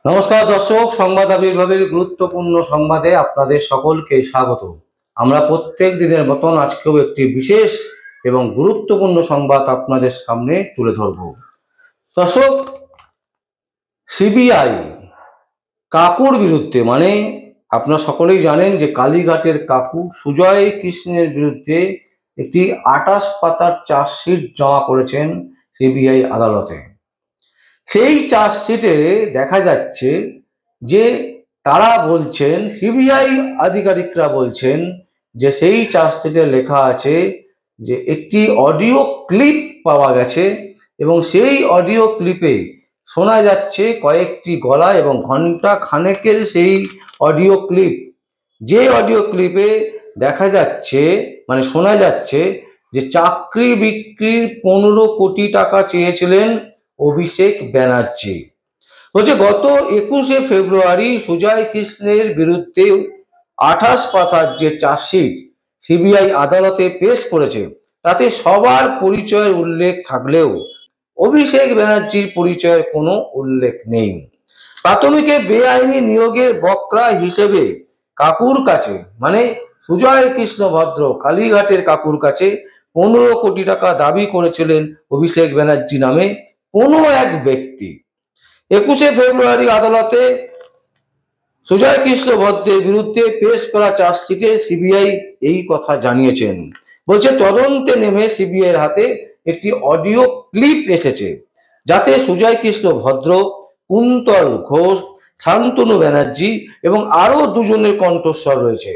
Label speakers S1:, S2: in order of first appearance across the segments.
S1: নমস্কার দর্শক, সংবাদ আবির্ভাবের গুরুত্বপূর্ণ সংবাদে আপনাদের সকলকে স্বাগত। আমরা প্রত্যেক দিনের মতন আজকেও একটি বিশেষ এবং গুরুত্বপূর্ণ সংবাদ আপনাদের সামনে তুলে ধরব। দর্শক, সিবিআই কাকুর বিরুদ্ধে, মানে আপনারা সকলেই জানেন যে কালীঘাটের কাকু সুজয় কৃষ্ণের বিরুদ্ধে একটি 28 পাতার চার্জশিট জমা করেছেন সিবিআই আদালতে। সেই চার্জশিটে দেখা যাচ্ছে যে তারা বলছেন, সিবিআই আধিকারিকরা বলছেন যে সেই চার্জশিটে লেখা আছে যে একটি অডিও ক্লিপ পাওয়া গেছে এবং সেই অডিও ক্লিপে শোনা যাচ্ছে কয়েকটি গলা এবং ঘন্টা খানেকের সেই অডিও ক্লিপ, যে অডিও ক্লিপে দেখা যাচ্ছে মানে শোনা যাচ্ছে যে চাকরি বিক্রির 15 কোটি টাকা চেয়েছিলেন অভিষেক ব্যানার্জি। বলছে গত 21শে ফেব্রুয়ারি সুজয় কৃষ্ণের বিরুদ্ধে 28 পাতার যে চার্জশিট সিবিআই আদালতে পেশ করেছে তাতে সবার পরিচয়ের উল্লেখ থাকলেও অভিষেক ব্যানার্জির পরিচয়ের কোনো উল্লেখ নেই। প্রাথমিকে বেআইনি নিয়োগের বক্তা হিসেবে কাকুর কাছে, মানে সুজয় কৃষ্ণ ভদ্র কালীঘাটের কাকুর কাছে 15 কোটি টাকা দাবি করেছিলেন অভিষেক ব্যানার্জি নামে কোনো এক ব্যক্তি। 21শে ফেব্রুয়ারি আদালতে সুজয় কৃষ্ণ ভদ্রের বিরুদ্ধে পেশ করা চার্জশিটে সিবিআই এই কথা জানিয়েছেন। বলছে তদন্তে নেমে সিবিআইয়ের হাতে একটি অডিও ক্লিপ এসেছে যাতে সুজয় কৃষ্ণ ভদ্র, কুন্তল ঘোষ, শান্তনু ব্যানার্জি এবং আরো দুজনের কণ্ঠস্বর রয়েছে।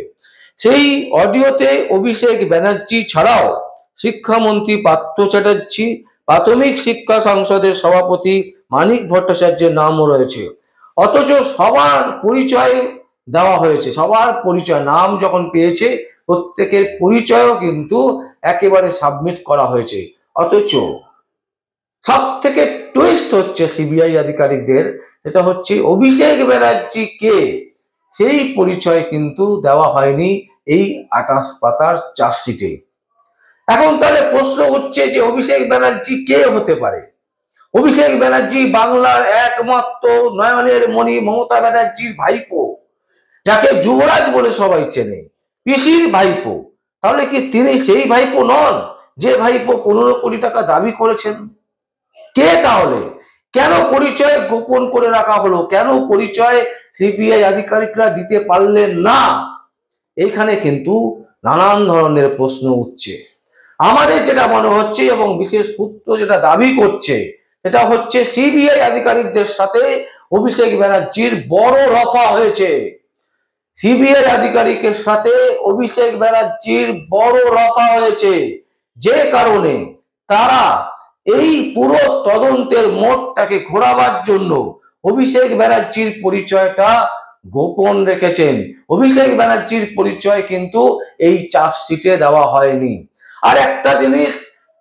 S1: সেই অডিওতে অভিষেক ব্যানার্জি ছাড়াও শিক্ষামন্ত্রী পার্থ চ্যাটার্জি, প্রাথমিক শিক্ষা সংসদের সভাপতি মানিক ভট্টাচার্যের নামও রয়েছে। অথচ সবার পরিচয় দেওয়া হয়েছে, সবার পরিচয় নাম যখন পেয়েছে প্রত্যেকের পরিচয়ও কিন্তু একেবারে সাবমিট করা হয়েছে। অথচ সব থেকে টুইস্ট হচ্ছে সিবিআই আধিকারিকদের, যেটা হচ্ছে অভিষেক ব্যানার্জি কে সেই পরিচয় কিন্তু দেওয়া হয়নি এই 28 পাতার চার্জশিটে। এখন তাহলে প্রশ্ন হচ্ছে যে অভিষেক ব্যানার্জি কে হতে পারে? অভিষেক ব্যানার্জি বাংলার একমাত্র নয়নের মণি মমতা ব্যানার্জির ভাইপো, যাকে যুবরাজ বলে সবাই চেনে, পিসির ভাইপো। তাহলে কি তিনি সেই ভাইপো নন যে ভাইপো 15 কোটি টাকা দাবি করেছেন? কে তাহলে? কেন পরিচয় গোপন করে রাখা হলো? কেন পরিচয় সিবিআই আধিকারিকরা দিতে পারলেন না? এইখানে কিন্তু নানান ধরনের প্রশ্ন উঠছে। আমাদের যেটা মনে হচ্ছে এবং বিশেষ সূত্র যেটা দাবি করছে সেটা হচ্ছে সিবিআই আধিকারিকদের সাথে অভিষেক ব্যানার্জির বড় রফা হয়েছে। সিবিআই আধিকারিকের সাথে অভিষেক ব্যানার্জির বড় রফা হয়েছে, যে কারণে তারা এই পুরো তদন্তের মোড়টাকে ঘোরাবার জন্য অভিষেক ব্যানার্জির পরিচয়টা গোপন রেখেছেন। অভিষেক ব্যানার্জির পরিচয় কিন্তু এই চার্জশিটে দেওয়া হয়নি। আর একটা জিনিস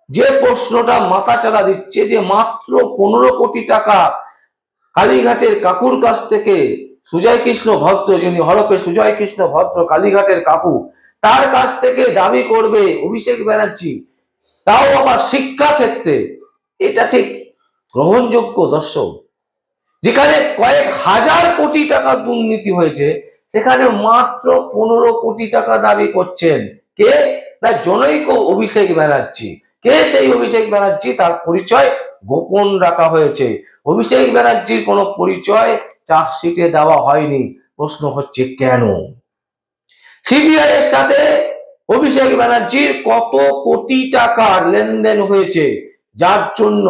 S1: যে প্রশ্নটা মাথাচাড়া দিচ্ছে, যে মাত্র 15 কোটি টাকা কালীঘাটের কাকুর কাছ থেকে সুজয় কৃষ্ণ ভদ্র, যিনি হরপে সুজয় কৃষ্ণ ভদ্র কালীঘাটের কাকু, তার কাছ থেকে দাবি করবে অভিষেক ব্যানার্জি, তাও আবার শিক্ষা ক্ষেত্রে, এটা ঠিক গ্রহণযোগ্য? দর্শক, যেখানে কয়েক হাজার কোটি টাকা দুর্নীতি হয়েছে সেখানে মাত্র 15 কোটি টাকা দাবি করছেন কে? না, জনৈক অভিষেক ব্যানার্জি। কে সেই অভিষেক ব্যানার্জি? তার পরিচয় গোপন রাখা হয়েছে। অভিষেক ব্যানার্জির কোনো পরিচয় চার্জশিটে দেওয়া হয়নি। প্রশ্ন হচ্ছে কেন? সিবিআই এর সাথে অভিষেক ব্যানার্জির কত কোটি টাকার লেনদেন হয়েছে, যার জন্য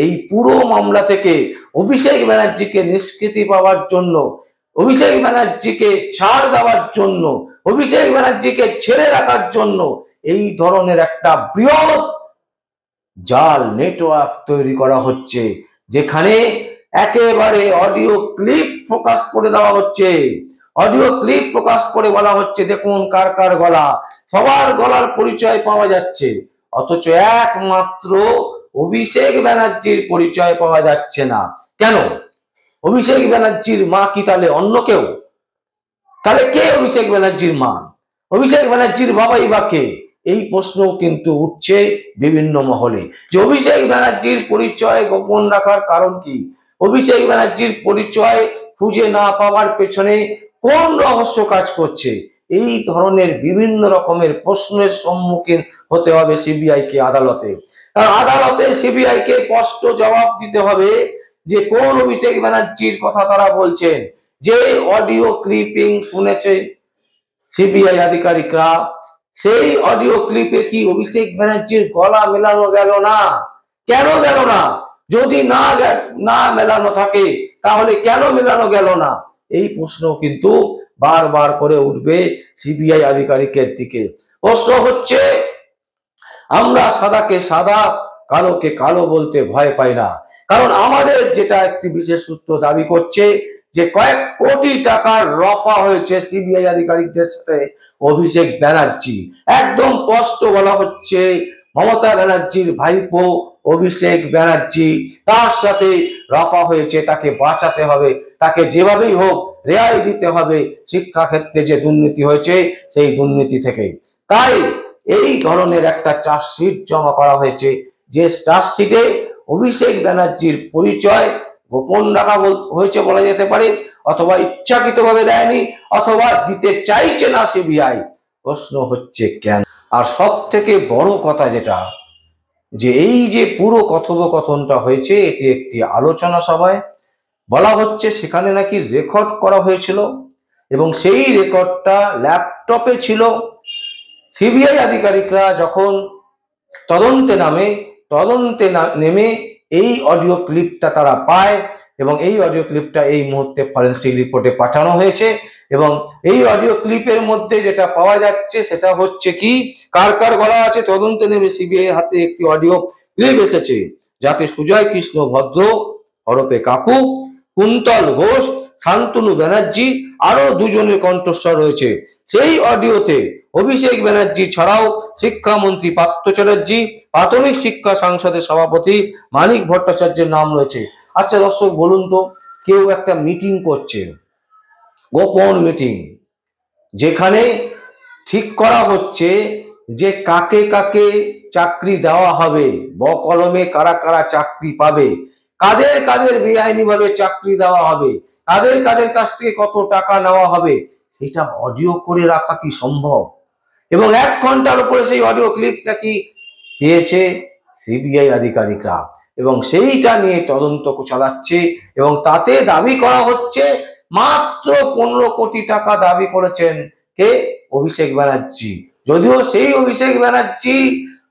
S1: এই পুরো মামলা থেকে অভিষেক ব্যানার্জিকে নিষ্কৃতি পাওয়ার জন্য, অভিষেক ব্যানার্জিকে ছাড় দেওয়ার জন্য, অভিষেক ব্যানার্জিকে ছেড়ে রাখার জন্য এই ধরনের একটা বৃহৎ জাল নেটওয়ার্ক তৈরি করা হচ্ছে, যেখানে একেবারে অডিও ক্লিপ ফোকাস করে দেওয়া হচ্ছে। অডিও ক্লিপ প্রকাশ করে বলা হচ্ছে দেখুন কার কার গলা, সবার গলার পরিচয় পাওয়া যাচ্ছে। অথচ একমাত্র অভিষেক ব্যানার্জির পরিচয় পাওয়া যাচ্ছে না। কেন? অভিষেক ব্যানার্জির মা কি তাহলে অন্য কেউ? তাহলে কে অভিষেক ব্যানার্জির মা? অভিষেক ব্যানার্জির বাবাই বা কে? এই প্রশ্ন কিন্তু উঠছে বিভিন্ন মহলে, যে অভিষেক ব্যানার্জির পরিচয় গোপন রাখার কারণ কি? অভিষেক ব্যানার্জির পরিচয় খুঁজে না পাওয়ার পেছনে কোন রহস্য কাজ করছে? এই ধরনের বিভিন্ন রকমের প্রশ্নের সম্মুখীন হতে হবে সিবিআই কে আদালতে। কারণ আদালতে সিবিআই কে স্পষ্ট জবাব দিতে হবে যে কোন অভিষেক ব্যানার্জির কথা তারা বলছেন। যে অডিও ক্লিপিং শুনেছে সিবিআই আধিকারিকরা, সেই অডিও ক্লিপে কি অভিষেক ব্যানার্জির গলা মেলানো গেল না? কেন গেল না? যদি না মেলানো থাকে তাহলে কেন মেলানো গেল না? এই প্রশ্ন কিন্তু বারবার করে উঠবে সিবিআই আধিকারিকের দিকে। প্রশ্ন হচ্ছে, আমরা সাদাকে সাদা, কালোকে কালো বলতে ভয় পাই না। কারণ আমাদের যেটা একটি বিশেষ সূত্র দাবি করছে যে কয়েক কোটি টাকার রফা হয়েছে সিবিআই আধিকারিকদের সাথে অভিষেক ব্যানার্জি। একদম স্পষ্ট বলা হচ্ছে মমতা ব্যানার্জির ভাইপো অভিষেক ব্যানার্জি, তার সাথে রফা হয়েছে, তাকে বাঁচাতে হবে, তাকে যেভাবেই হোক রেহাই দিতে হবে শিক্ষা ক্ষেত্রে যে দুর্নীতি হয়েছে সেই দুর্নীতি থেকে। তাই এই ধরনের একটা চার্জশিট জমা করা হয়েছে, যে চার্জশিটে অভিষেক ব্যানার্জির পরিচয় গোপন রাখা হয়েছে বলা যেতে পারে, অথবা ইচ্ছাকৃতভাবে দেয়নি, অথবা দিতে চাইছে না সিবিআই। প্রশ্ন হচ্ছে কেন? আর সব থেকে বড় কথা যেটা, যে এই যে পুরো কথোপকথনটা হয়েছে এটি একটি আলোচনা সভায়, বলা হচ্ছে সেখানে নাকি রেকর্ড করা হয়েছিল এবং সেই রেকর্ডটা ল্যাপটপে ছিল। সিবিআই আধিকারিকরা যখন তদন্তে নেমে এই অডিও ক্লিপটা তারা পায় এবং এই অডিও ক্লিপটা এই মুহূর্তে ফরেনসিক রিপোর্টে পাঠানো হয়েছে। এবং এই অডিও ক্লিপের মধ্যে যেটা পাওয়া যাচ্ছে সেটা হচ্ছে কি, কার কার বলা আছে, তদন্তে নেমে সিবিআই হাতে একটি অডিও ক্লিপ এসেছে যাতে সুজয় কৃষ্ণ ভদ্র হরপে কাকু, কুন্তল ঘোষ, শান্তনু ব্যানার্জি আরো দুজনের কণ্ঠস্বর রয়েছে। সেই অডিওতে অভিষেক ব্যানার্জি ছাড়াও শিক্ষামন্ত্রী পার্থ চ্যাটার্জি, প্রাথমিক শিক্ষা সংসদের সভাপতি মানিক ভট্টাচার্যের নাম রয়েছে। আচ্ছা দর্শক বলুন তো, কেউ একটা মিটিং করছে, গোপন মিটিং, যেখানে ঠিক করা হচ্ছে যে কাকে কাকে চাকরি দেওয়া হবে, বকলমে কারা কারা চাকরি পাবে, কাদের কাদের বেআইনিভাবে চাকরি দেওয়া হবে, কাদের কাদের কাছ থেকে কত টাকা নেওয়া হবে, সেটা অডিও করে রাখা কি সম্ভব? এবং 1 ঘন্টার উপরে সেই অডিও ক্লিপ নাকি পেয়েছে সিবিআই আধিকারিকরা এবং সেইটা নিয়ে তদন্ত চালাচ্ছে। এবং তাতে দাবি করা হচ্ছে মাত্র 15 কোটি টাকা দাবি করেছেন কে? অভিষেক ব্যানার্জি। যদিও সেই অভিষেক ব্যানার্জি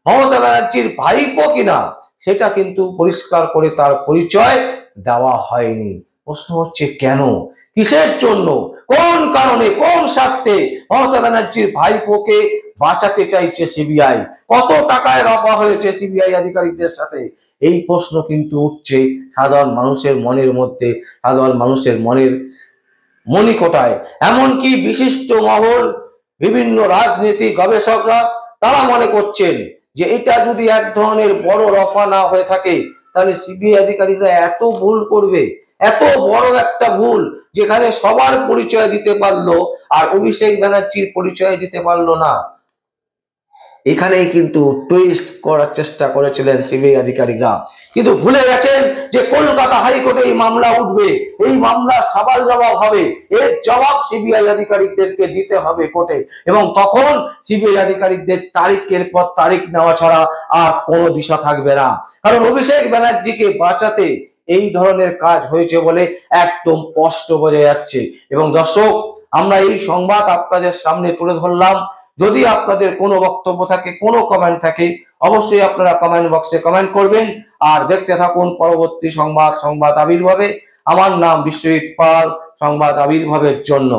S1: মমতা ব্যানার্জির ভাইপো কিনা সেটা কিন্তু পরিষ্কার করে তার পরিচয় দেওয়া হয়নি। প্রশ্ন হচ্ছে কেন, কিসের জন্য, কোন কারণে, কোন স্বার্থে মমতা ব্যানার্জির ভাইপোকে বাঁচাতে চাইছে সিবিআই? কত টাকায় রফা হয়েছে সিবিআই আধিকারিকদের সাথে? এই প্রশ্ন কিন্তু উঠছে সাধারণ মানুষের মনের মধ্যে, সাধারণ মানুষের মনের মণিকোটায়। এমনকি বিশিষ্ট মহল, বিভিন্ন রাজনীতি গবেষকরা তারা মনে করছেন যে এটা যদি এক ধরনের বড় রফা না হয়ে থাকে তাহলে সিবিআই আধিকারিকরা এত ভুল করবে, এত বড় একটা ভুল যেখানে সবার পরিচয় দিতে পারলো আর অভিষেক ব্যানার্জির পরিচয় দিতে পারলো না। এখানেই কিন্তু টুইস্ট করার চেষ্টা করেছিলেন সিবিআই আধিকারিকরা, কিন্তু ভুলে গেছেন যে কলকাতা হাইকোর্টে এই মামলা উঠবে, এই মামলার সওয়াল জবাব হবে, এর জবাব সিবিআই আধিকারিকদেরকে দিতে হবে কোর্টে। এবং তখন সিবিআই আধিকারিকদের তারিখের পর তারিখ নেওয়া ছাড়া আর কোনো দিশা থাকবে না। কারণ অভিষেক ব্যানার্জিকে বাঁচাতে এই ধরনের কাজ হয়েছে বলে একদম স্পষ্ট বোঝা যাচ্ছে। এবং দর্শক, আমরা এই সংবাদ আপনাদের সামনে তুলে ধরলাম। যদি আপনাদের কোনো বক্তব্য থাকে, কোনো কমেন্ট থাকে, অবশ্যই আপনারা কমেন্ট বক্সে কমেন্ট করবেন। আর দেখতে থাকুন পরবর্তী সংবাদ আবির্ভাবে। আমার নাম বিশ্বজিৎ পাল, সংবাদ আবির্ভাবের জন্য।